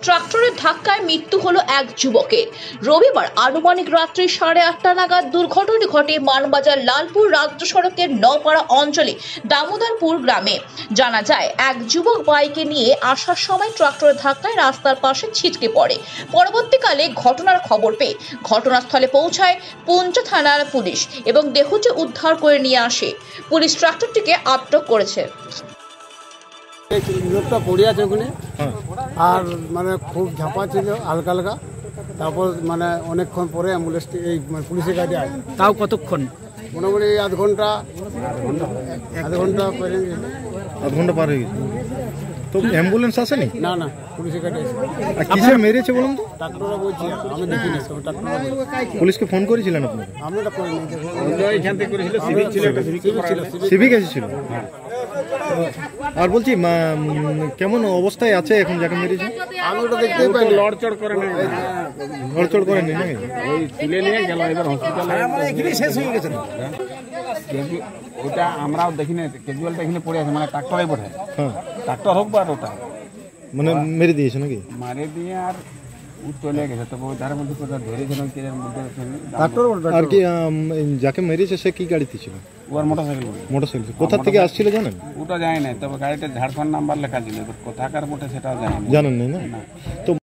ট্রাক্টরের ধাক্কায় মৃত্যু হলো এক যুবকের। রবিবার আনুমানিক রাত্রি 8:30 নাগাদ দুর্ঘটনা ঘটে মানবাজার লালপুর রাজ্য সড়কের নপাড়া অঞ্চলে দামোদরপুর গ্রামে। জানা যায়, এক যুবক বাইকে নিয়ে আসার সময় ট্রাক্টরের ধাক্কায় রাস্তার পাশে ছিটকে পড়ে। পরবর্তীকালে ঘটনার খবর পেয়ে ঘটনাস্থলে পৌঁছায় পুঞ্চ থানার পুলিশ এবং দেহটি উদ্ধার করে নিয়ে আসে। পুলিশ ট্রাক্টরটিকে আটক করেছে। লোকটা পড়ে আছে ওখানে, আর মানে খুব ঝাপা ছিল হালকা হালকা। তারপর মানে অনেকক্ষণ পরে অ্যাম্বুলেন্সটি এই পুলিশের গাড়ি আসে। তাও কতক্ষণ? মোটামুটি আধ ঘন্টা পরে। আধ ঘন্টা পার হয়ে গেছে তো অ্যাম্বুলেন্স আসেনি? না না, পুলিশের গাড়ি এসে। আর কিসে মেরেছে বলুন তো? ডাক্তাররা বলছি, আমি দেখিনি। পুলিশকে ফোন করেছিলেন আপনারা? আমি তো করিনি। সিভিক এসেছিল। আর বলছি কেমন অবস্থায় আছে এখন যাকে মেরেছে? আমি ওটা দেখতেই পাইনি। লড়চড় করেনি নাকি? ওই তুলে নিয়ে গেল, এবার হসপিটালে শেষ হয়ে গেছে। ওটা আমরাও দেখিনি, ক্যাজুয়ালটা এখানে পড়ে আছে, মানে ট্রাক্টরে বোধ হ্যাঁ, ট্রাক্টর হোক বা ওটা মানে মেরে দিয়েছে নাকি? মারে দিয়ে আর ও চলে গেছে। তবে ওই ধারে মধ্যে কোথাও ধরেছিল কেজের মধ্যে। আর কি যাকে মেরেছে সে কি গাড়িতে ছিল? ওর মোটরসাইকেল। মোটরসাইকেল। কোথা থেকে আসছিল জানেন? ওটা যায় না, তবে গাড়িটা ঝাড়খণ্ড নাম্বার লেখা ছিল, কোথাকার মোটে সেটাও যায় না। জানেন না? তো